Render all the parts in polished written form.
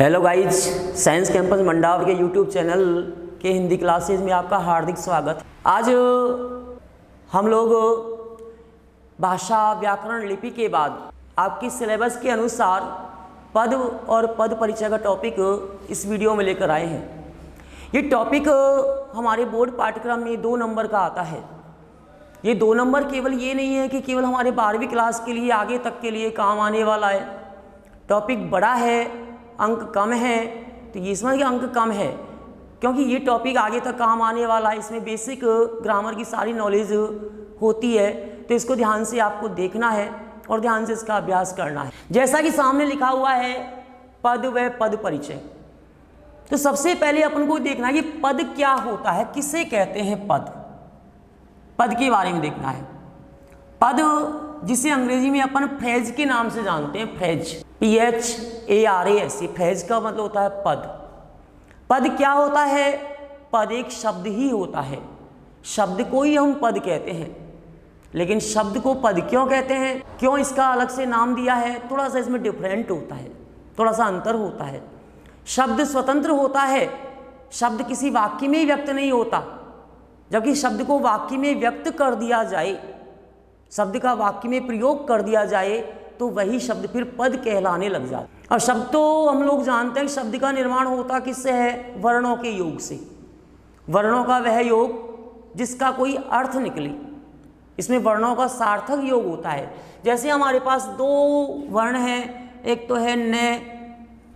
Hello guys, science campus Mandawar के YouTube channel के Hindi classes में आपका हार्दिक स्वागत। आज हम लोग भाषा व्याकरण लिपि के बाद आपकी सिलेबस के अनुसार पद और पद परिचय का टॉपिक इस वीडियो में लेकर आए हैं। ये टॉपिक हमारे बोर्ड पाठ्यक्रम में 2 नंबर का आता है। ये 2 नंबर केवल ये नहीं है कि केवल हमारे 12वीं क्लास के लिए आगे तक के लिए काम आने वाला है। टॉपिक बड़ा है, अंक कम है, तो ये समझ के अंक कम है क्योंकि ये टॉपिक आगे तक काम आने वाला है। इसमें बेसिक ग्रामर की सारी नॉलेज होती है, तो इसको ध्यान से आपको देखना है और ध्यान से इसका अभ्यास करना है। जैसा कि सामने लिखा हुआ है पद व पद परिचय, तो सबसे पहले अपन को देखना है कि पद क्या होता है, किसे कहते हैं पद। पद के बारे में देखना है। पद जिसे अंग्रेजी में अपन फ्रेज के नाम से जानते हैं, फ्रेज, PHARAS, फ्रेज का मतलब होता है पद। पद क्या होता है? पद एक शब्द ही होता है, शब्द को ही हम पद कहते हैं। लेकिन शब्द को पद क्यों कहते हैं, क्यों इसका अलग से नाम दिया है, थोड़ा सा इसमें डिफरेंट होता है, थोड़ा सा अंतर होता है। शब्द स्वतंत्र होता है, शब्द किसी वाक्य में व्यक्त नहीं होता, जबकि शब्द को वाक्य में व्यक्त कर दिया जाए, शब्द का वाक्य में प्रयोग कर दिया जाए तो वही शब्द फिर पद कहलाने लग जाता। और शब्द तो हम लोग जानते हैं, शब्द का निर्माण होता किससे है? वर्णों के योग से। वर्णों का वह योग जिसका कोई अर्थ निकले, इसमें वर्णों का सार्थक योग होता है। जैसे हमारे पास 2 वर्ण हैं, एक तो है न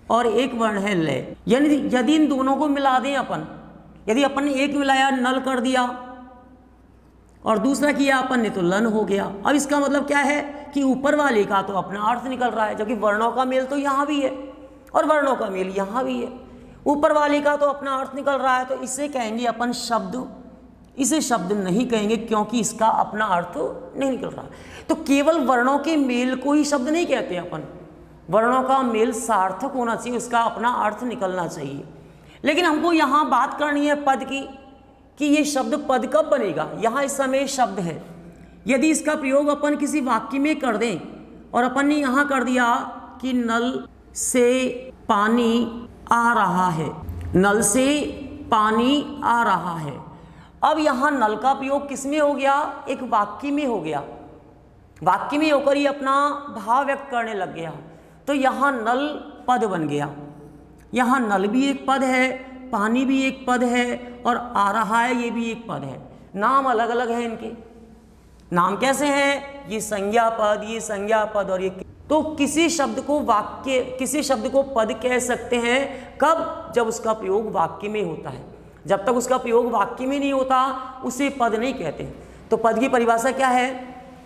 और एक वर्ण है ल। यदि इन दोनों को मिला दें अपन, यदि अपन ने एक मिलाया नल कर दिया और दूसरा किया अपन ने तो लन हो गया। अब इसका मतलब क्या है कि ऊपर वाले का तो अपना अर्थ निकल रहा है, जबकि वर्णों का मेल तो यहाँ भी है और वर्णों का मेल यहाँ भी है। ऊपर वाले का तो अपना अर्थ निकल रहा है, तो इसे कहेंगे अपन शब्द, इसे शब्द नहीं कहेंगे क्योंकि इसका अपना अर्थ नहीं निकल रहा। तो केवल वर्णों के मेल को ही शब्द नहीं कहते अपन, वर्णों का मेल सार्थक होना चाहिए, उसका अपना अर्थ निकलना चाहिए। लेकिन हमको यहाँ बात करनी है पद की, कि ये शब्द पद कब बनेगा। यहाँ इस समय शब्द है, यदि इसका प्रयोग अपन किसी वाक्य में कर दें और अपन ने यहाँ कर दिया कि नल से पानी आ रहा है, नल से पानी आ रहा है। अब यहाँ नल का प्रयोग किस में हो गया? एक वाक्य में हो गया। वाक्य में होकर ये अपना भाव व्यक्त करने लग गया, तो यहाँ नल पद बन गया। यहाँ नल भी एक पद है, पानी भी एक पद है और आ रहा है ये भी एक पद है। नाम अलग अलग हैं इनके। नाम कैसे हैं? ये संज्ञा पद, ये संज्ञा पद और ये। तो किसी शब्द को वाक्य, किसी शब्द को पद कह सकते हैं कब? जब उसका प्रयोग वाक्य में होता है। जब तक उसका प्रयोग वाक्य में नहीं होता उसे पद नहीं कहते। तो पद की परिभाषा क्या है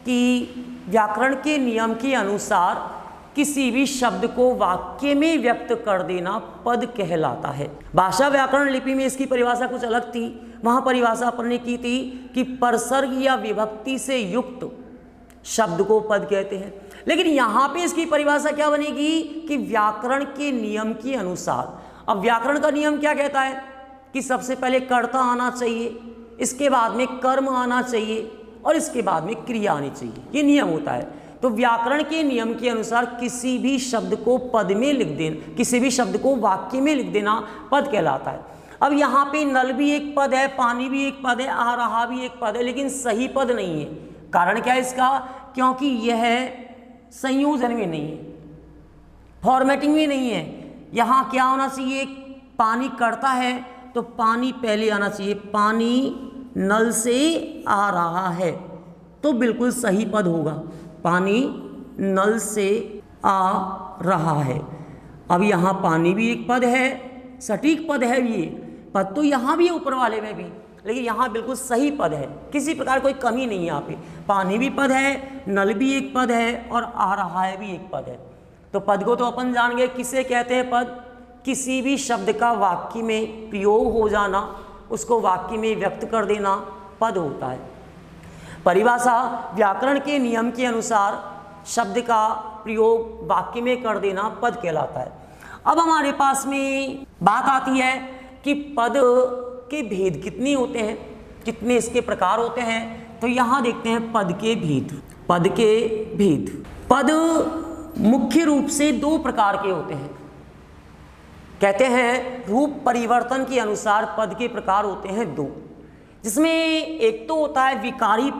कि व्याकरण के नियम के अनुसार किसी भी शब्द को वाक्य में व्यक्त कर देना पद कहलाता है। भाषा व्याकरण लिपि में इसकी परिभाषा कुछ अलग थी। वहाँ परिभाषा अपन ने की थी कि परसर्ग या विभक्ति से युक्त शब्द को पद कहते हैं। लेकिन यहाँ पे इसकी परिभाषा क्या बनेगी कि व्याकरण के नियम के अनुसार। अब व्याकरण का नियम क्या कहता है कि सबसे पहले कर्ता आना चाहिए, इसके बाद में कर्म आना चाहिए और इसके बाद में क्रिया आनी चाहिए। ये नियम होता है। तो व्याकरण के नियम के अनुसार किसी भी शब्द को पद में लिख देना, किसी भी शब्द को वाक्य में लिख देना पद कहलाता है। अब यहाँ पे नल भी एक पद है, पानी भी एक पद है, आ रहा भी एक पद है, लेकिन सही पद नहीं है। कारण क्या है इसका? क्योंकि यह संयोजन में नहीं है, फॉर्मेटिंग में नहीं है। यहाँ क्या होना चाहिए? पानी करता है तो पानी पहले आना चाहिए। पानी नल से आ रहा है तो बिल्कुल सही पद होगा। पानी नल से आ रहा है। अब यहाँ पानी भी एक पद है, सटीक पद है। ये पद तो यहाँ भी है ऊपर वाले में भी, लेकिन यहाँ बिल्कुल सही पद है, किसी प्रकार कोई कमी नहीं है। यहाँ पे पानी भी पद है, नल भी एक पद है और आ रहा है भी एक पद है। तो पद को तो अपन जान गए किसे कहते हैं पद? किसी भी शब्द का वाक्य में प्रयोग हो जाना, उसको वाक्य में व्यक्त कर देना पद होता है। परिभाषा व्याकरण के नियम के अनुसार शब्द का प्रयोग वाक्य में कर देना पद कहलाता है। अब हमारे पास में बात आती है कि पद के भेद कितने होते हैं, कितने इसके प्रकार होते हैं। तो यहाँ देखते हैं पद के भेद। पद के भेद, पद मुख्य रूप से 2 प्रकार के होते हैं। कहते हैं रूप परिवर्तन के अनुसार पद के प्रकार होते हैं दो, जिसमें एक तो होता है विकारी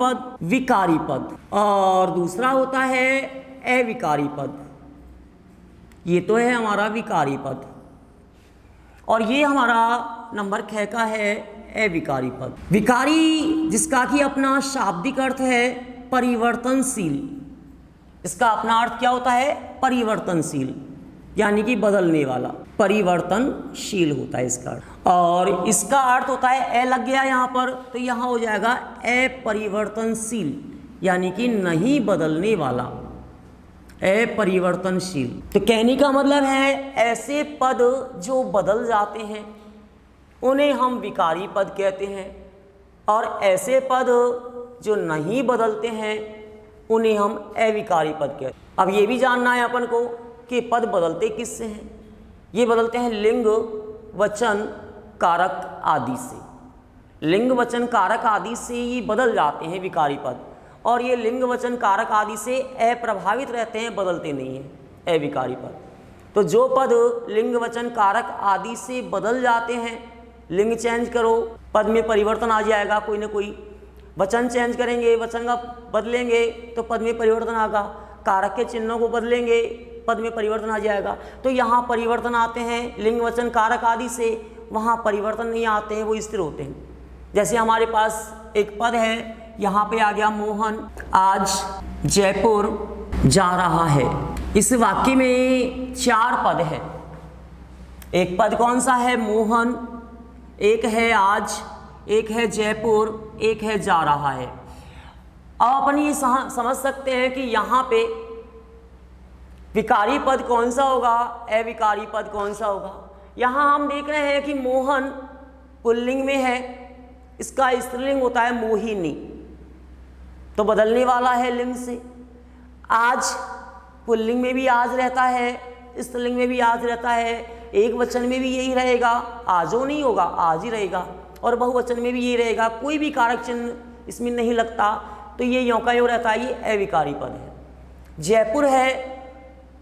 पद और दूसरा होता है अविकारी पद। ये तो है हमारा विकारी पद और ये हमारा नंबर 6 का है अविकारी पद। विकारी जिसका कि अपना शाब्दिक अर्थ है परिवर्तनशील, इसका अपना अर्थ क्या होता है? परिवर्तनशील, यानी कि बदलने वाला, परिवर्तनशील होता है इसका अर्थ। और इसका अर्थ होता है लग गया यहाँ पर, तो यहाँ हो जाएगा अपरिवर्तनशील, यानी कि नहीं बदलने वाला, अपरिवर्तनशील। तो कहने का मतलब है ऐसे पद जो बदल जाते हैं उन्हें हम विकारी पद कहते हैं, और ऐसे पद जो नहीं बदलते हैं उन्हें हम अविकारी पद कहते हैं। अब ये भी जानना है अपन को कि पद बदलते किससे हैं। ये बदलते हैं लिंग, वचन, कारक आदि से। लिंग, वचन, कारक आदि से ये बदल जाते हैं विकारी पद, और ये लिंग, वचन, कारक आदि से अप्रभावित रहते हैं, बदलते नहीं हैं, अविकारी पद। तो जो पद लिंग, वचन, कारक आदि से बदल जाते हैं, लिंग चेंज करो पद में परिवर्तन आ जाएगा कोई ना कोई, वचन चेंज करेंगे, वचन का बदलेंगे तो पद में परिवर्तन आएगा, कारक के चिन्हों को बदलेंगे पद में परिवर्तन आ जाएगा। तो यहाँ परिवर्तन आते हैं लिंग, वचन, कारक आदि से, वहाँ परिवर्तन नहीं आते हैं, वो स्थिर होते हैं। जैसे हमारे पास एक पद है, यहाँ पे आ गया मोहन आज जयपुर जा रहा है। इस वाक्य में 4 पद है। एक पद कौन सा है? मोहन, एक है आज, एक है जयपुर, एक है जा रहा है। अब अपन ये समझ सकते हैं कि यहाँ पे विकारी पद कौन सा होगा, अविकारी पद कौन सा होगा। यहाँ हम देख रहे हैं कि मोहन पुल्लिंग में है, इसका स्त्रीलिंग होता है मोहिनी, तो बदलने वाला है लिंग से। आज पुल्लिंग में भी आज रहता है, स्त्रीलिंग में भी आज रहता है, एक वचन में भी यही रहेगा, आजो नहीं होगा, आज ही रहेगा, और बहुवचन में भी यही रहेगा, कोई भी कारक चिन्ह इसमें नहीं लगता, तो ये यों का यों रहता है, ये अविकारी पद है। जयपुर है,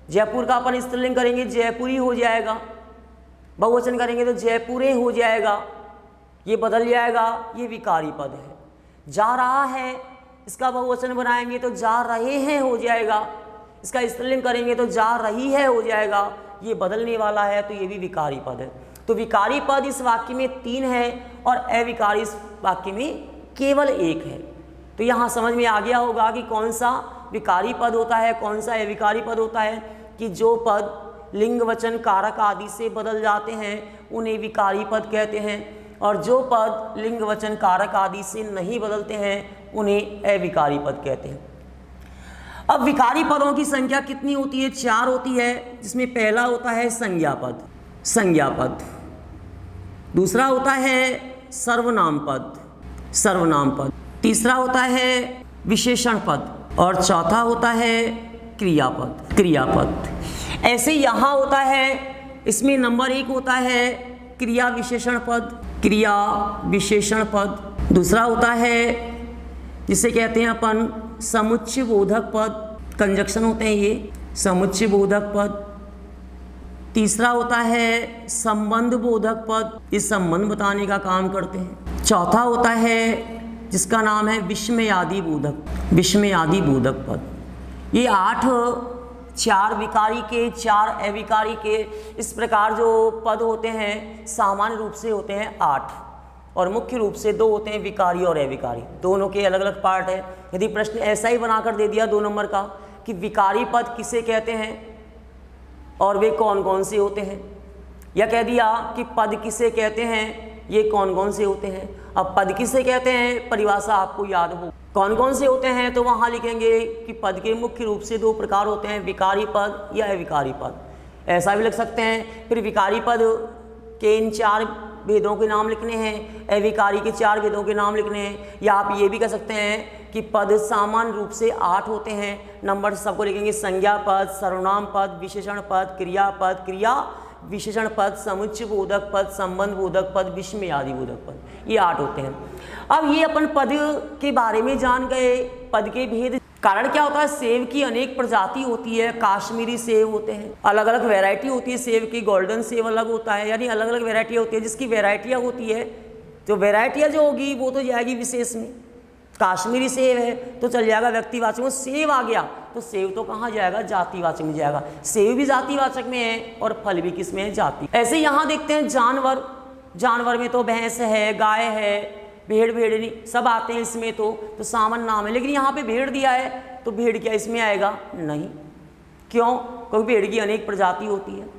जयपुर का अपन स्त्रीलिंग करेंगे जयपुरी हो जाएगा, बहुवचन करेंगे तो जयपुरे हो जाएगा, ये बदल जाएगा, ये विकारी पद है। जा रहा है, इसका बहुवचन बनाएंगे तो जा रहे हैं हो जाएगा, इसका स्त्रीलिंग करेंगे तो जा रही है हो जाएगा, ये बदलने वाला है, तो ये भी विकारी पद है। तो विकारी पद इस वाक्य में 3 है और अविकारी इस वाक्य में केवल 1 है। तो यहाँ समझ में आ गया होगा कि कौन सा विकारी पद होता है, कौन सा अविकारी पद होता है, कि जो पद लिंग, वचन, कारक आदि से बदल जाते हैं उन्हें विकारी पद कहते हैं, और जो पद लिंग, वचन, कारक आदि से नहीं बदलते हैं उन्हें अविकारी पद कहते हैं। अब विकारी पदों की संख्या कितनी होती है? 4 होती है, जिसमें पहला होता है संज्ञा पद, संज्ञा पद, दूसरा होता है सर्वनाम पद, सर्वनाम पद, तीसरा होता है विशेषण पद, और चौथा होता है क्रियापद, क्रियापद। ऐसे यहाँ होता है, इसमें नंबर 1 होता है क्रिया विशेषण पद, क्रिया विशेषण पद। दूसरा होता है जिसे कहते हैं अपन समुच्चय बोधक पद, कंजक्शन होते हैं ये, समुच्चय बोधक पद। तीसरा होता है संबंध बोधक पद, ये संबंध बताने का काम करते हैं। चौथा होता है जिसका नाम है विस्मयादि बोधक, विस्मयादि बोधक पद। ये 8, 4 विकारी के, 4 अविकारी के, इस प्रकार जो पद होते हैं सामान्य रूप से होते हैं 8, और मुख्य रूप से 2 होते हैं विकारी और अविकारी, दोनों के अलग अलग पार्ट है। यदि प्रश्न ऐसा ही बनाकर दे दिया 2 नंबर का कि विकारी पद किसे कहते हैं और वे कौन कौन से होते हैं, या कह दिया कि पद किसे कहते हैं, ये कौन कौन से होते हैं। अब पद किसे कहते हैं परिभाषा आपको याद हो, कौन कौन से होते हैं, तो वहाँ लिखेंगे कि पद के मुख्य रूप से 2 प्रकार होते हैं, विकारी पद या अविकारी पद, ऐसा भी लिख सकते हैं। फिर विकारी पद के इन 4 भेदों के नाम लिखने हैं, अविकारी के 4 भेदों के नाम लिखने हैं, या आप ये भी कह सकते हैं कि पद सामान्य रूप से 8 होते हैं, नंबर सबको लिखेंगे संज्ञा पद, सर्वनाम पद, विशेषण पद, क्रिया पद, क्रिया विशेषण पद, समुच्चय बोधक पद, संबंध बोधक पद, विस्मयादि बोधक पद, ये 8 होते हैं। अब ये अपन पद के बारे में जान गए, पद के भेद कारण क्या होता है, सेब की अनेक प्रजाति होती है, काश्मीरी सेब होते हैं, अलग अलग वैरायटी होती है सेब की, गोल्डन सेब अलग होता है, यानी अलग अलग वैरायटी होती है, जिसकी वैरायटियाँ होती है, तो वैरायटियाँ जो होगी वो तो जाएगी विशेष में। काश्मीरी सेब है तो चल जाएगा व्यक्तिवाचक में, सेब आ गया तो सेब तो कहाँ जाएगा, जातिवाचक में जाएगा। सेब भी जातिवाचक में है और फल भी किस में है, जाति। ऐसे यहाँ देखते हैं जानवर, जानवर में तो भैंस है, गाय है, भेड़, भेड़नी सब आते हैं इसमें, तो सामान्य नाम है। लेकिन यहाँ पे भेड़ दिया है तो भेड़ क्या इसमें आएगा, नहीं। क्यों, क्योंकि भेड़ की अनेक प्रजाति होती है,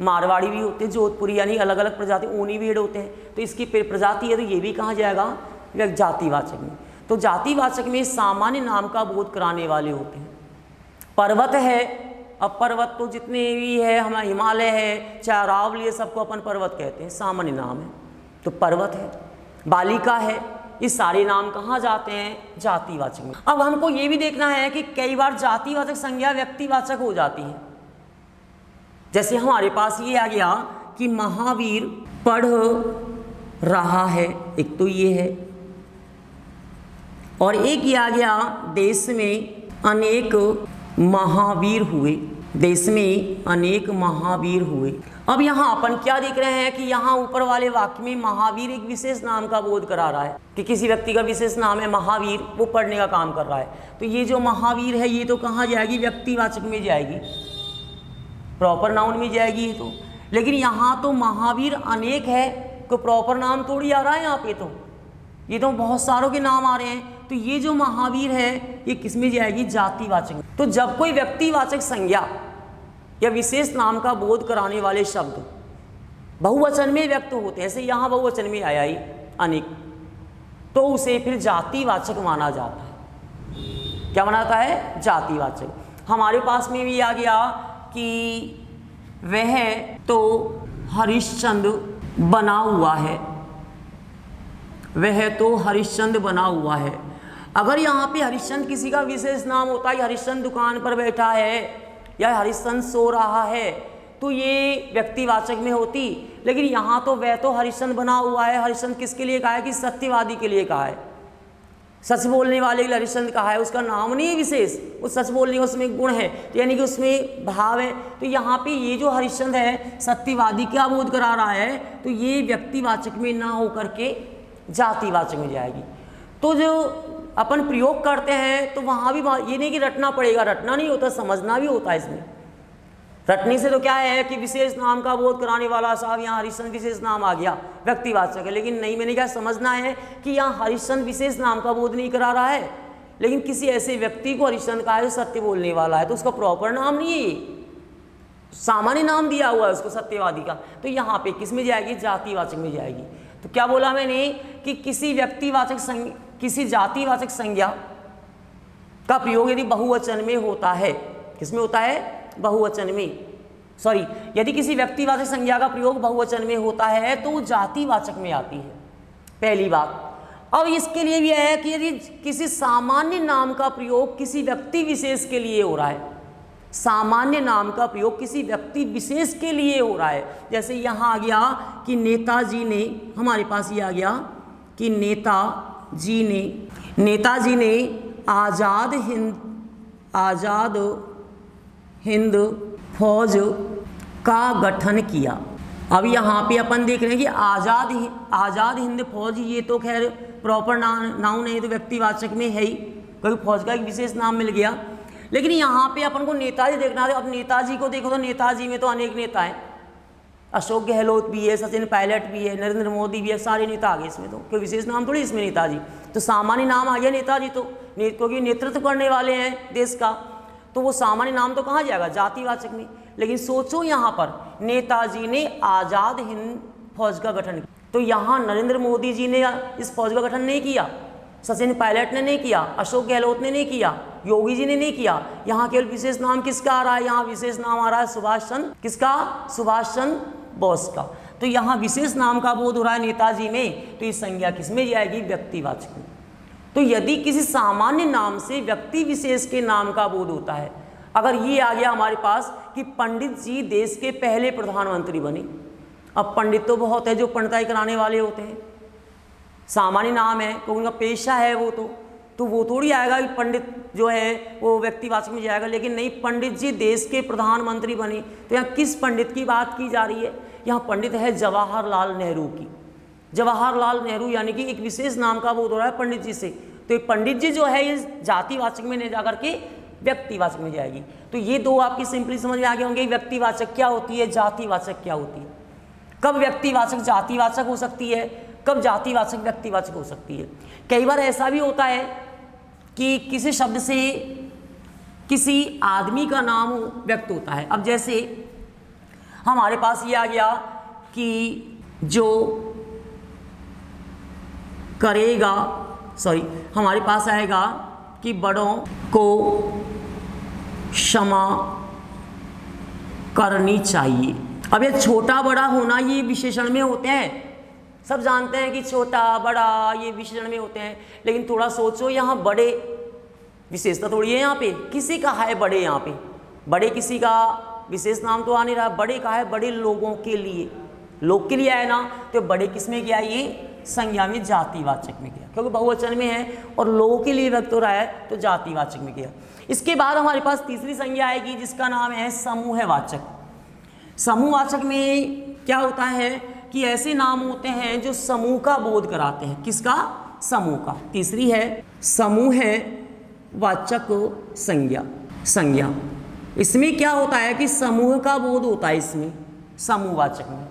मारवाड़ी भी होते हैं, जोधपुरी, यानी अलग अलग प्रजाति, ऊनी भेड़ होते हैं, तो इसकी प्रजाति है तो ये भी कहाँ जाएगा, जातिवाचक में। तो जातिवाचक में सामान्य नाम का बोध कराने वाले होते हैं। पर्वत है, अब पर्वत तो जितने भी है, हमारा हिमालय है, चाहे अरावली है, सबको अपन पर्वत कहते हैं, सामान्य नाम है, तो पर्वत है। बालिका है, ये सारे नाम कहाँ जाते हैं, जातिवाचक में। अब हमको ये भी देखना है कि कई बार जातिवाचक संज्ञा व्यक्तिवाचक हो जाती है। जैसे हमारे पास ये आ गया कि महावीर पढ़ रहा है, एक तो ये है, और एक ये आ गया देश में अनेक महावीर हुए, देश में अनेक महावीर हुए। अब यहाँ अपन क्या देख रहे हैं कि यहाँ ऊपर वाले वाक्य में महावीर एक विशेष नाम का बोध करा रहा है कि किसी व्यक्ति का विशेष नाम है महावीर, वो पढ़ने का काम कर रहा है। तो ये जो महावीर है ये तो कहाँ जाएगी, व्यक्तिवाचक में जाएगी, प्रॉपर नाउन में जाएगी ये तो। लेकिन यहाँ तो महावीर अनेक है, तो प्रॉपर नाम थोड़ी आ रहा है यहाँ पे, तो ये तो बहुत सारों के नाम आ रहे हैं। तो ये जो महावीर है ये किस में जाएगी, जातिवाचक में। तो जब कोई व्यक्तिवाचक संज्ञा या विशेष नाम का बोध कराने वाले शब्द बहुवचन में व्यक्त होते हैं, ऐसे यहाँ बहुवचन में आया ही अनेक, तो उसे फिर जातिवाचक माना जाता है। क्या माना जाता है, जातिवाचक। हमारे पास में भी आ गया कि वह तो हरिश्चंद्र बना हुआ है, वह तो हरिश्चंद्र बना हुआ है। अगर यहाँ पे हरिश्चंद्र किसी का विशेष नाम होता है, हरिश्चंद्र दुकान पर बैठा है या हरिश्चंद्र सो रहा है, तो ये व्यक्तिवाचक में होती। लेकिन यहाँ तो वह तो हरिश्चंद्र बना हुआ है, हरिश्चंद्र किसके लिए कहा है, कि सत्यवादी के लिए कहा है, सच बोलने वाले के लिए हरिश्चंद्र कहा है, उसका नाम नहीं है विशेष, वो सच बोलने का उसमें गुण है, तो यानी कि उसमें भाव है। तो यहाँ पे ये जो हरिश्चंद्र है सत्यवादी क्या बोध करा रहा है, तो ये व्यक्तिवाचक में ना होकर के जातिवाचक में जाएगी। तो जो अपन प्रयोग करते हैं तो वहाँ भी ये नहीं कि रटना पड़ेगा, रटना नहीं होता, समझना भी होता है इसमें। रटने से तो क्या है कि विशेष नाम का बोध कराने वाला साहब यहाँ हरिश्चंद्र विशेष नाम आ गया, व्यक्तिवाचक है। लेकिन नहीं, मैंने क्या समझना है कि यहाँ हरिश्चंद्र विशेष नाम का बोध नहीं करा रहा है, लेकिन किसी ऐसे व्यक्ति को हरिश्चंद्र कहा है जो सत्य बोलने वाला है, तो उसका प्रॉपर नाम नहीं है, ये सामान्य नाम दिया हुआ है उसको सत्यवादी का। तो यहाँ पे किस में जाएगी, जातिवाचक में जाएगी। तो क्या बोला मैंने कि किसी व्यक्तिवाचक किसी जातिवाचक संज्ञा का प्रयोग यदि बहुवचन में होता है, किसमें होता है, बहुवचन में, सॉरी, यदि किसी व्यक्तिवाचक संज्ञा का प्रयोग बहुवचन में होता है तो वो जातिवाचक में आती है, पहली बात। अब इसके लिए भी है कि यदि किसी सामान्य नाम का प्रयोग किसी व्यक्ति विशेष के लिए हो रहा है, सामान्य नाम का प्रयोग किसी व्यक्ति विशेष के लिए हो रहा है, जैसे यहाँ आ गया कि नेताजी ने, हमारे पास ये आ गया कि नेताजी ने आज़ाद हिंद फौज का गठन किया। अब यहाँ पे अपन देख रहे हैं कि आज़ाद हिंद फौज, ये तो खैर प्रॉपर नाउन है, तो व्यक्तिवाचक में है ही, क्योंकि फौज का एक विशेष नाम मिल गया। लेकिन यहाँ पे अपन को नेताजी देखना है। अब नेताजी को देखो तो नेताजी में तो अनेक नेता हैं, अशोक गहलोत भी है, सचिन पायलट भी है, नरेंद्र मोदी भी है, सारे नेता आ गए इसमें, तो कोई विशेष नाम थोड़ी इसमें नेताजी, तो सामान्य नाम आ गया नेताजी, तो क्योंकि नेतृत्व करने वाले हैं देश का, तो वो सामान्य नाम तो कहाँ जाएगा, जातिवाचक में। लेकिन सोचो यहाँ पर नेताजी ने आज़ाद हिंद फौज का गठन किया, तो यहाँ नरेंद्र मोदी जी ने इस फौज का गठन नहीं किया, सचिन पायलट ने नहीं किया, अशोक गहलोत ने नहीं किया, योगी जी ने नहीं किया। यहाँ केवल विशेष नाम किसका आ रहा है, यहाँ विशेष नाम आ रहा है सुभाष चंद्र, किसका, सुभाष चंद्र बोस का। तो यहाँ विशेष नाम का बोध हो रहा है नेताजी में, तो इस संज्ञा किसमें जाएगी, व्यक्तिवाचक में। तो यदि किसी सामान्य नाम से व्यक्ति विशेष के नाम का बोध होता है, अगर ये आ गया हमारे पास कि पंडित जी देश के पहले प्रधानमंत्री बने, अब पंडित तो बहुत है जो पंडिताई कराने वाले होते हैं, सामान्य नाम है क्योंकि उनका पेशा है वो, तो तो वो थोड़ी आएगा कि पंडित जो है वो व्यक्तिवाचक में जाएगा। लेकिन नहीं, पंडित जी देश के प्रधानमंत्री बने, तो यहाँ किस पंडित की बात की जा रही है? यहाँ पंडित है जवाहरलाल नेहरू की। जवाहरलाल नेहरू यानी कि एक विशेष नाम का बोध हो रहा है पंडित जी से। तो ये पंडित जी जो है ये जातिवाचक में नहीं जाकर के व्यक्तिवाचक में जाएगी। तो ये दो आपकी सिंपली समझ में आ गए होंगे, व्यक्तिवाचक क्या होती है, जातिवाचक क्या होती है। कब व्यक्तिवाचक जातिवाचक हो सकती है, कब जातिवाचक व्यक्तिवाचक हो सकती है। कई बार ऐसा भी होता है कि किसी शब्द से किसी आदमी का नाम व्यक्त होता है। अब जैसे हमारे पास ये आ गया कि जो करेगा, हमारे पास आएगा कि बड़ों को क्षमा करनी चाहिए। अब ये छोटा बड़ा होना ये विशेषण में होते हैं, सब जानते हैं कि छोटा बड़ा ये विशेषण में होते हैं। लेकिन थोड़ा सोचो, यहाँ बड़े विशेषता थोड़ी है, यहाँ पे किसी का है बड़े, यहाँ पे बड़े किसी का विशेष नाम तो आ नहीं रहा। बड़े का है बड़े लोगों के लिए, लोग के लिए आए ना, तो बड़े किस में गया, ये संज्ञा में जातिवाचक में गया, क्योंकि बहुवचन में है और लोगों के लिए व्यक्त हो रहा है तो जातिवाचक में गया। इसके बाद हमारे पास तीसरी संज्ञा आएगी जिसका नाम है समूहवाचक। समूहवाचक में क्या होता है कि ऐसे नाम होते हैं जो समूह का बोध कराते हैं। किसका? समूह का। तीसरी है समूहवाचक संज्ञा। इसमें क्या होता है कि समूह का बोध होता है इसमें, समूहवाचक में।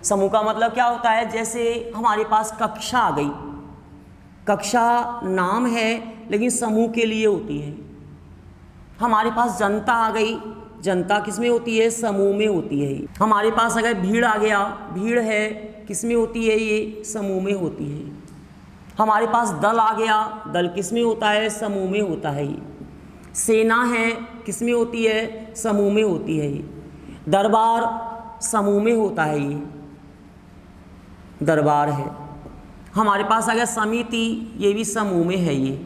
समूह का मतलब क्या होता है, जैसे हमारे पास कक्षा आ गई, कक्षा नाम है लेकिन समूह के लिए होती है। हमारे पास जनता आ गई, जनता किस में होती है, समूह में होती है। हमारे पास अगर भीड़ आ गया, भीड़ है किस में होती है, ये समूह में होती है। हमारे पास दल आ गया, दल किस में होता है, समूह में होता है। ये सेना है किस में होती है, समूह में होती है। ये दरबार समूह में होता है, ये दरबार है। हमारे पास आ गया समिति, ये भी समूह में है, ये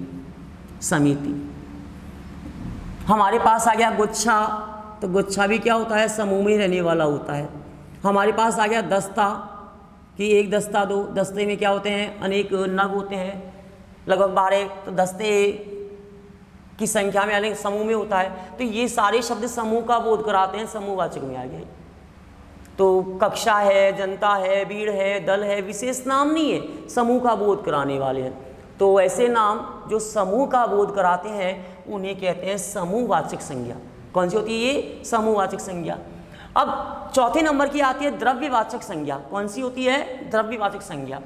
समिति। हमारे पास आ गया गुच्छा, तो गुच्छा भी क्या होता है, समूह में रहने वाला होता है। हमारे पास आ गया दस्ता, कि एक दस्ता दो, दस्ते में क्या होते हैं, अनेक नग होते हैं, लगभग 12, तो दस्ते की संख्या में अनेक समूह में होता है। तो ये सारे शब्द समूह का बोध कराते हैं, समूहवाचक में आ गए। तो कक्षा है, जनता है, भीड़ है, दल है, विशेष नाम नहीं है, समूह का बोध कराने वाले हैं। तो ऐसे नाम जो समूह का बोध कराते हैं उन्हें कहते हैं समूहवाचक संज्ञा। कौन सी होती है ये, समूहवाचक संज्ञा। अब चौथे नंबर की आती है द्रव्यवाचक संज्ञा। कौन सी होती है, द्रव्यवाचक संज्ञा।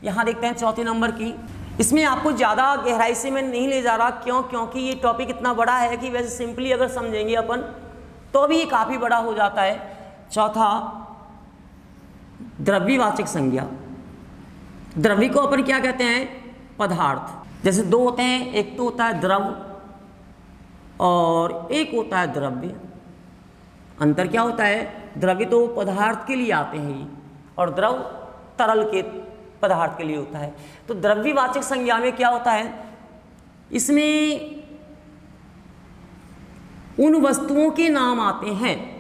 यहाँ देखते हैं चौथे नंबर की। इसमें आपको ज़्यादा गहराई से मैं नहीं ले जा रहा, क्योंकि ये टॉपिक इतना बड़ा है कि वैसे सिंपली अगर समझेंगे अपन तो भी ये काफ़ी बड़ा हो जाता है। चौथा द्रव्यवाचक संज्ञा। द्रव्य को अपन क्या कहते हैं, पदार्थ। जैसे दो होते हैं, एक तो होता है द्रव और एक होता है द्रव्य। अंतर क्या होता है, द्रव्य तो पदार्थ के लिए आते हैं ये, और द्रव तरल के पदार्थ के लिए होता है। तो द्रव्यवाचक संज्ञा में क्या होता है, इसमें उन वस्तुओं के नाम आते हैं,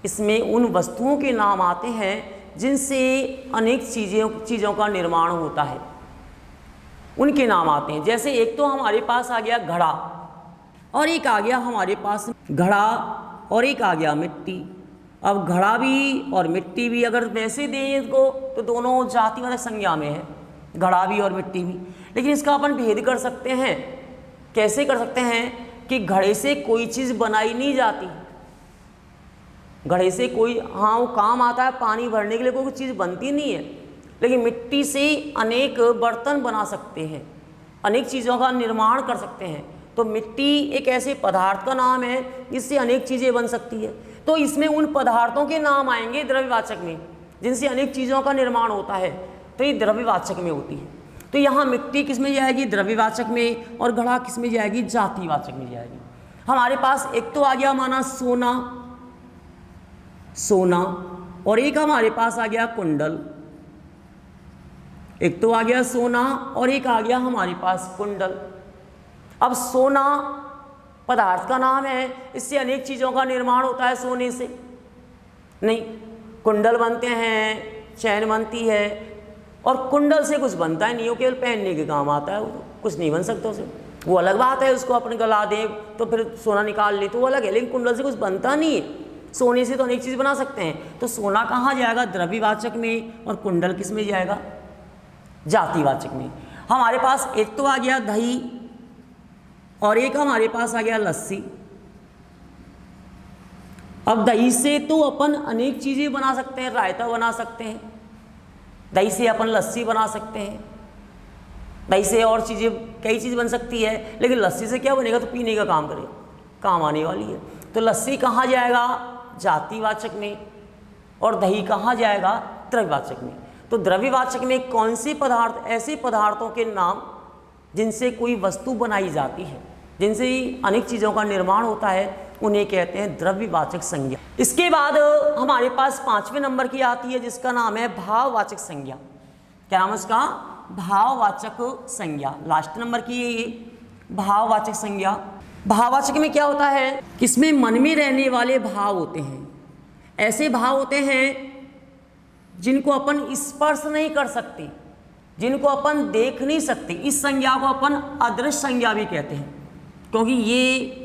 इसमें उन वस्तुओं के नाम आते हैं जिनसे अनेक चीज़ों का निर्माण होता है, उनके नाम आते हैं। जैसे एक तो हमारे पास आ गया घड़ा, और एक आ गया हमारे पास घड़ा, और एक आ गया मिट्टी। अब घड़ा भी और मिट्टी भी अगर वैसे दें इसको तो दोनों जातिवाचक संज्ञा में है, घड़ा भी और मिट्टी भी। लेकिन इसका अपन भेद कर सकते हैं। कैसे कर सकते हैं कि घड़े से कोई चीज़ बनाई नहीं जाती, घड़े से कोई, हाँ वो काम आता है पानी भरने के लिए, कोई चीज़ बनती नहीं है। लेकिन मिट्टी से अनेक बर्तन बना सकते हैं, अनेक चीज़ों का निर्माण कर सकते हैं। तो मिट्टी एक ऐसे पदार्थ का नाम है जिससे अनेक चीज़ें बन सकती है। तो इसमें उन पदार्थों के नाम आएंगे द्रव्यवाचक में जिनसे अनेक चीज़ों का निर्माण होता है, तो ये द्रव्यवाचक में होती है। तो यहाँ मिट्टी किस में जाएगी, द्रव्यवाचक में, और घड़ा किस में जाएगी, जातिवाचक में जाएगी। हमारे पास एक तो आ गया माना सोना, और एक हमारे पास आ गया कुंडल। एक तो आ गया सोना और एक आ गया हमारे पास कुंडल। अब सोना पदार्थ का नाम है, इससे अनेक चीज़ों का निर्माण होता है सोने से। नहीं, कुंडल बनते हैं, चैन बनती है, और कुंडल से कुछ बनता ही नहीं, वो केवल पहनने के काम आता है, वो कुछ नहीं बन सकता उसे। वो अलग बात है, उसको अपने गला दें तो फिर सोना निकाल ले तो वो अलग है, लेकिन कुंडल से कुछ बनता नहीं है। सोने से तो अनेक चीज़ बना सकते हैं, तो सोना कहाँ जाएगा? द्रव्यवाचक में, और कुंडल किस में जाएगा? जातिवाचक में। हमारे पास एक तो आ गया दही और एक हमारे पास आ गया लस्सी। अब दही से तो अपन अनेक चीज़ें बना सकते हैं, रायता बना सकते हैं, दही से अपन लस्सी बना सकते हैं, दही से और चीज़ें कई चीज़ बन सकती है, लेकिन लस्सी से क्या बनेगा? तो पीने का काम करेगा, काम आने वाली है। तो लस्सी कहाँ जाएगा? जातिवाचक में, और दही कहाँ जाएगा? द्रव्यवाचक में। तो द्रव्यवाचक में कौन से पदार्थ, ऐसे पदार्थों के नाम जिनसे कोई वस्तु बनाई जाती है, जिनसे अनेक चीज़ों का निर्माण होता है, उन्हें कहते हैं द्रव्यवाचक संज्ञा। इसके बाद हमारे पास 5वें नंबर की आती है जिसका नाम है भाववाचक संज्ञा। क्या नाम है उसका? भाववाचक संज्ञा। लास्ट नंबर की ये भाववाचक संज्ञा। भाववाचक में क्या होता है? इसमें मन में रहने वाले भाव होते हैं, ऐसे भाव होते हैं जिनको अपन स्पर्श नहीं कर सकते, जिनको अपन देख नहीं सकते। इस संज्ञा को अपन अदृश्य संज्ञा भी कहते हैं, क्योंकि ये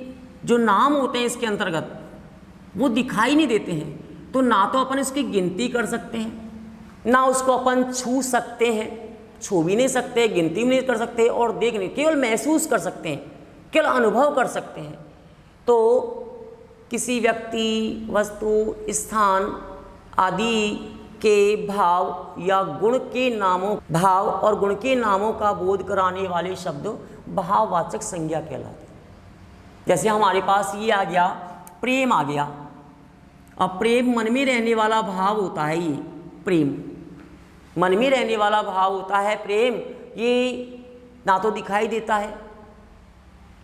जो नाम होते हैं इसके अंतर्गत वो दिखाई नहीं देते हैं, तो ना तो अपन इसकी गिनती कर सकते हैं, ना उसको अपन छू सकते हैं, छू भी नहीं सकते, गिनती भी नहीं कर सकते, और देख नहीं, केवल महसूस कर सकते हैं, केवल अनुभव कर सकते हैं। तो किसी व्यक्ति, वस्तु, स्थान आदि के भाव या गुण के नामों, भाव और गुण के नामों का बोध कराने वाले शब्द भाववाचक संज्ञा कहलाते हैं। जैसे हमारे पास ये आ गया, प्रेम आ गया। अब प्रेम मन में रहने वाला भाव होता है, ये प्रेम मन में रहने वाला भाव होता है प्रेम। ये ना तो दिखाई देता है,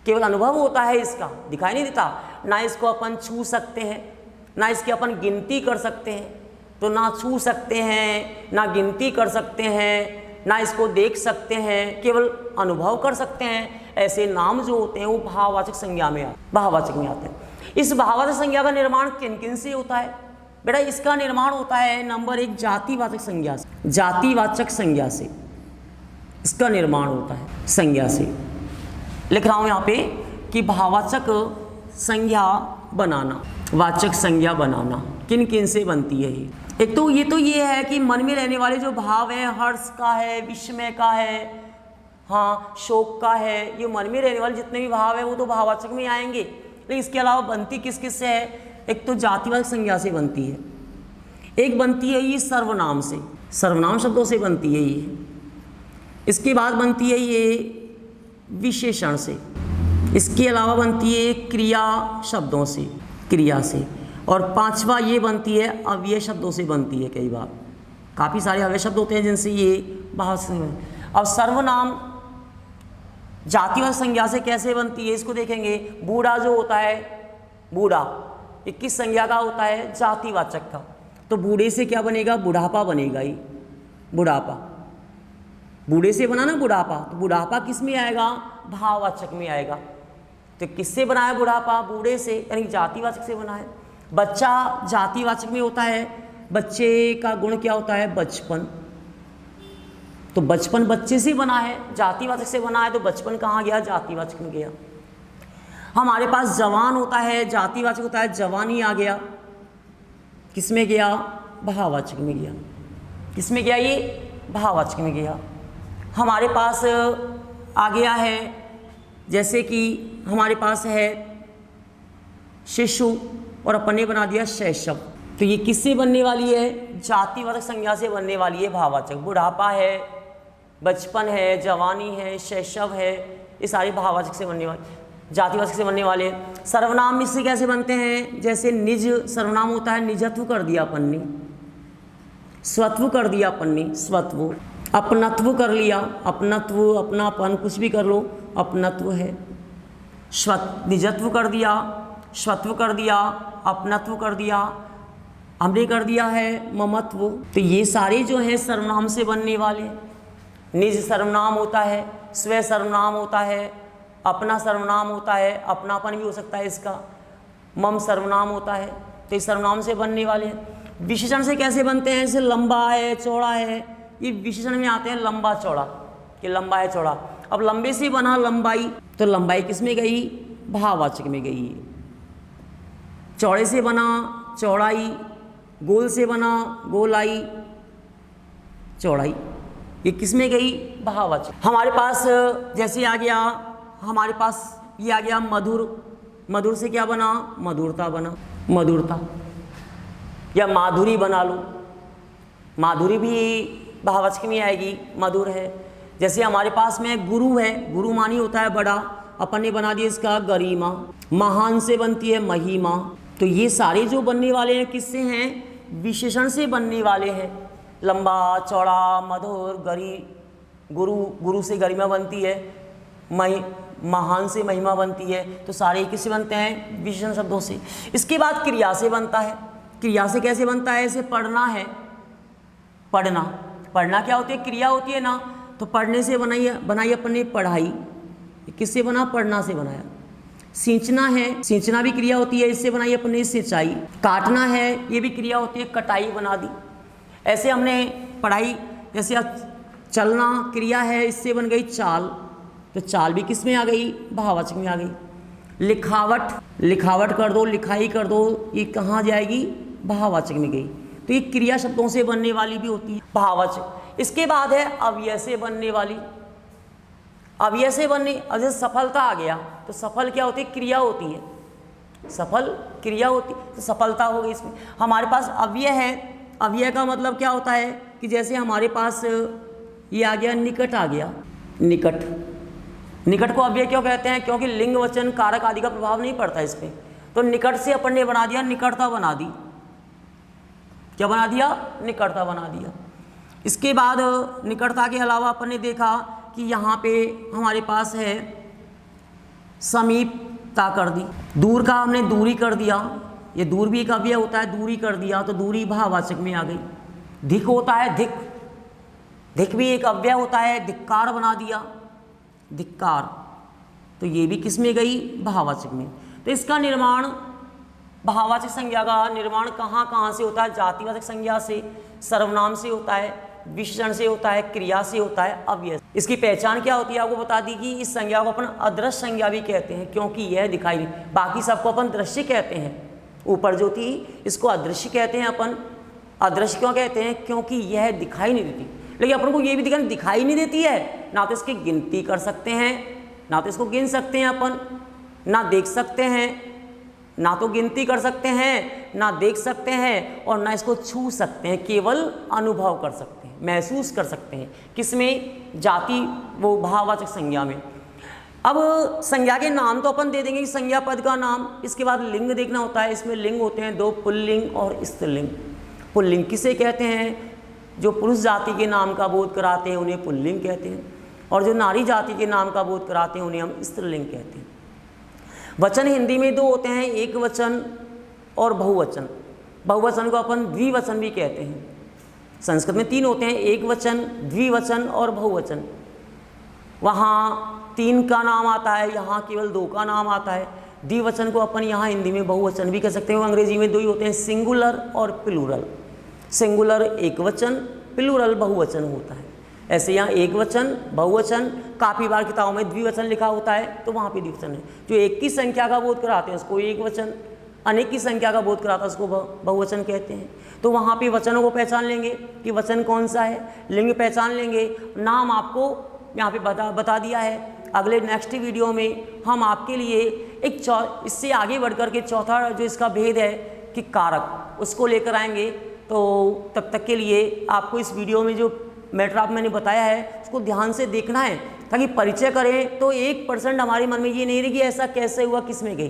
केवल अनुभव होता है इसका, दिखाई नहीं देता। ना इसको अपन छू सकते हैं, ना इसकी अपन गिनती कर सकते हैं। तो ना छू सकते हैं, ना गिनती कर सकते हैं, ना इसको देख सकते हैं, केवल अनुभव कर सकते हैं। ऐसे नाम जो होते हैं वो भाववाचक संज्ञा में, भाववाचक में आते हैं। इस भाववाचक संज्ञा का निर्माण किन किन से होता है? बेटा इसका निर्माण होता है नंबर 1 जातिवाचक संज्ञा से। जातिवाचक संज्ञा से इसका निर्माण होता है, संज्ञा से। लिख रहा हूँ यहाँ पे कि भाववाचक संज्ञा बनाना, वाचक संज्ञा बनाना किन किन से बनती है ये? एक तो ये है कि मन में रहने वाले जो भाव है, हर्ष का है, विस्मय का है, हाँ शोक का है, ये मन में रहने वाले जितने भी भाव है वो तो भाववाचक में आएंगे। लेकिन इसके अलावा बनती किस किस से है? एक तो जातिवाचक संज्ञा से बनती है, एक बनती है ये सर्वनाम से, सर्वनाम शब्दों से बनती है ये। इसके बाद बनती है ये विशेषण से, इसके अलावा बनती है क्रिया शब्दों से, क्रिया से, और 5वां ये बनती है अव्यय शब्दों से बनती है। कई बार काफ़ी सारे अव्यय शब्द होते हैं जिनसे ये भाव। अब सर्वनाम जातिवाचक संज्ञा से कैसे बनती है इसको देखेंगे। बूढ़ा जो होता है, बूढ़ा ये किस संज्ञा का होता है? जातिवाचक का। तो बूढ़े से क्या बनेगा? बुढ़ापा बनेगा ही, बुढ़ापा। बूढ़े से बना ना बुढ़ापा, तो बुढ़ापा किस में आएगा? भाववाचक में आएगा। तो किससे बना है बुढ़ापा? बूढ़े से, यानी जातिवाचक से बना है। बच्चा जातिवाचक में होता है, बच्चे का गुण क्या होता है? बचपन। तो बचपन बच्चे से बना है, जातिवाचक से बना है, तो बचपन कहाँ गया? जातिवाचक में गया। हमारे पास जवान होता है, जातिवाचक होता है, जवानी आ गया, किस में गया? भाववाचक में गया। किस में गया ये? भाववाचक में गया। हमारे पास आ गया है, जैसे कि हमारे पास है शिशु और अपन ने बना दिया शैशव, तो ये किससे बनने वाली है? जातिवाचक संज्ञा से बनने वाली है, भाववाचक। बुढ़ापा है, बचपन है, जवानी है, शैशव है, ये सारे भाववाचक से बनने वाले, जातिवाचक से बनने वाले। सर्वनाम इससे कैसे बनते हैं? जैसे निज सर्वनाम होता है, निजत्व कर दिया अपन ने, स्वत्व कर दिया अपन ने, स्वत्व। अपनत्व कर लिया, अपनत्व, अपनापन, कुछ भी कर लो, अपनत्व है। निजत्व कर दिया, स्वत्व कर दिया, अपनत्व कर दिया, हमने कर दिया है ममत्व। तो ये सारे जो हैं सर्वनाम से बनने वाले। निज सर्वनाम होता है, स्व सर्वनाम होता है, अपना सर्वनाम होता है, अपनापन भी हो सकता है इसका, मम सर्वनाम होता है, तो इस सर्वनाम से बनने वाले हैं। विशेषण से कैसे बनते हैं? जैसे लंबा है, चौड़ा है, ये विशेषण में आते हैं लंबा चौड़ा, कि लंबा है चौड़ा। अब लंबे से बना लंबाई, तो लंबाई किस में गई? भाववाचक में गई। चौड़े से बना चौड़ाई, गोल से बना गोलाई, चौड़ाई, ये किस में गई? भाववाचक। हमारे पास जैसे आ गया, हमारे पास ये आ गया मधुर, मधुर से क्या बना? मधुरता बना, मधुरता, या माधुरी बना लो, माधुरी भी भाववाचक में आएगी, मधुर है। जैसे हमारे पास में गुरु है, गुरु मानी होता है बड़ा, अपन ने बना दिया इसका गरिमा। महान से बनती है महिमा। तो ये सारे जो बनने वाले हैं किससे हैं? विशेषण से बनने वाले हैं। लंबा चौड़ा मधुर गुरु, गुरु से गरिमा बनती है, महान से महिमा बनती है। तो सारे किससे बनते हैं? विशेषण शब्दों से। इसके बाद क्रिया से बनता है। क्रिया से कैसे बनता है? ऐसे पढ़ना है, पढ़ना, पढ़ना क्या होती है? क्रिया होती है ना। तो पढ़ने से बनाई अपन ने पढ़ाई, किससे बना? पढ़ना से बनाया। सींचना है, सींचना भी क्रिया होती है, इससे बनाई अपन ने सिंचाई। काटना है, ये भी क्रिया होती है, कटाई बना दी। ऐसे हमने पढ़ाई, जैसे चलना क्रिया है, इससे बन गई चाल, तो चाल भी किस में आ गई? भाववाचक में आ गई। लिखावट, लिखावट कर दो, लिखाई कर दो, ये कहाँ जाएगी? भाववाचक में गई। तो ये क्रिया शब्दों से बनने वाली भी होती है, भाववाचक। इसके बाद है अव्यय से बनने वाली। अव्यय से बनने, अब जैसे सफलता आ गया, तो सफल क्या होती है? क्रिया होती है, सफल क्रिया होती, तो सफलता हो गई। इसमें हमारे पास अव्यय है। अव्यय का मतलब क्या होता है? कि जैसे हमारे पास ये आ गया, निकट आ गया, निकट। निकट को अव्यय क्यों कहते हैं? क्योंकि लिंग वचन कारक आदि का प्रभाव नहीं पड़ता इस पर। तो निकट से अपन ने बना दिया, निकटता बना दी। क्या बना दिया? निकटता बना दिया। इसके बाद निकटता के अलावा अपन ने देखा कि यहाँ पे हमारे पास है समीपता कर दी। दूर का हमने दूरी कर दिया, ये दूर भी एक अव्यय होता है, दूरी कर दिया, तो दूरी भाववाचक में आ गई। धिक होता है, धिक, धिक भी एक अव्यय होता है, धिक्कार बना दिया, धिक्कार, तो ये भी किस में गई? भाववाचक में। तो इसका निर्माण, भाववाचक संज्ञा का निर्माण कहाँ कहाँ से होता है? जातिवाचक संज्ञा से, सर्वनाम से होता है, विशेषण से होता है, क्रिया से होता है, अव्यय। इसकी पहचान क्या होती है? आपको बता दी कि इस संज्ञा को अपन अदृश्य संज्ञा भी कहते हैं, क्योंकि यह दिखाई नहीं, बाकी सबको अपन दृश्य कहते हैं। ऊपर जो थी इसको अदृश्य कहते हैं अपन। अदृश्य क्यों कहते हैं? क्योंकि यह दिखाई नहीं देती। लेकिन अपन को ये भी दिखाई नहीं देती है, ना तो इसकी गिनती कर सकते हैं, ना तो इसको गिन सकते हैं अपन, ना देख सकते हैं, ना तो गिनती कर सकते हैं, ना देख सकते हैं, और ना इसको छू सकते हैं, केवल अनुभव कर सकते हैं, महसूस कर सकते हैं। किसमें? जाति, वो भाववाचक संज्ञा में। अब संज्ञा के नाम तो अपन दे देंगे कि संज्ञा पद का नाम। इसके बाद लिंग देखना होता है। इसमें लिंग होते हैं दो, पुल्लिंग और स्त्रीलिंग। पुल्लिंग किसे कहते हैं? जो पुरुष जाति के नाम का बोध कराते हैं उन्हें पुल्लिंग कहते हैं, और जो नारी जाति के नाम का बोध कराते हैं उन्हें हम स्त्रीलिंग कहते हैं। वचन हिंदी में दो होते हैं, एक वचन और बहुवचन। बहुवचन को अपन द्विवचन भी कहते हैं। संस्कृत में तीन होते हैं, एक वचन, द्विवचन और बहुवचन। वहाँ तीन का नाम आता है, यहाँ केवल दो का नाम आता है। द्विवचन को अपन यहाँ हिंदी में बहुवचन भी कह सकते हैं। अंग्रेजी में दो ही होते हैं, सिंगुलर और प्लूरल। सिंगुलर एक वचन, प्लूरल बहुवचन होता है। ऐसे यहाँ एक वचन, बहुवचन, काफ़ी बार किताबों में द्विवचन लिखा होता है, तो वहाँ पे द्विवचन है। जो एक की संख्या का बोध कराते हैं उसको एक वचन, अनेक की संख्या का बोध कराता है उसको बहुवचन कहते हैं। तो वहाँ पे वचनों को पहचान लेंगे कि वचन कौन सा है, लिंग पहचान लेंगे। नाम आपको यहाँ पे बता दिया है। अगले नेक्स्ट वीडियो में हम आपके लिए एक इससे आगे बढ़कर के चौथा जो इसका भेद है कि कारक, उसको लेकर आएंगे। तो तब तक के लिए आपको इस वीडियो में जो मैटर मैंने बताया है उसको ध्यान से देखना है, ताकि परिचय करें तो 1% हमारे मन में ये नहीं रहे कि ऐसा कैसे हुआ, किस में गई।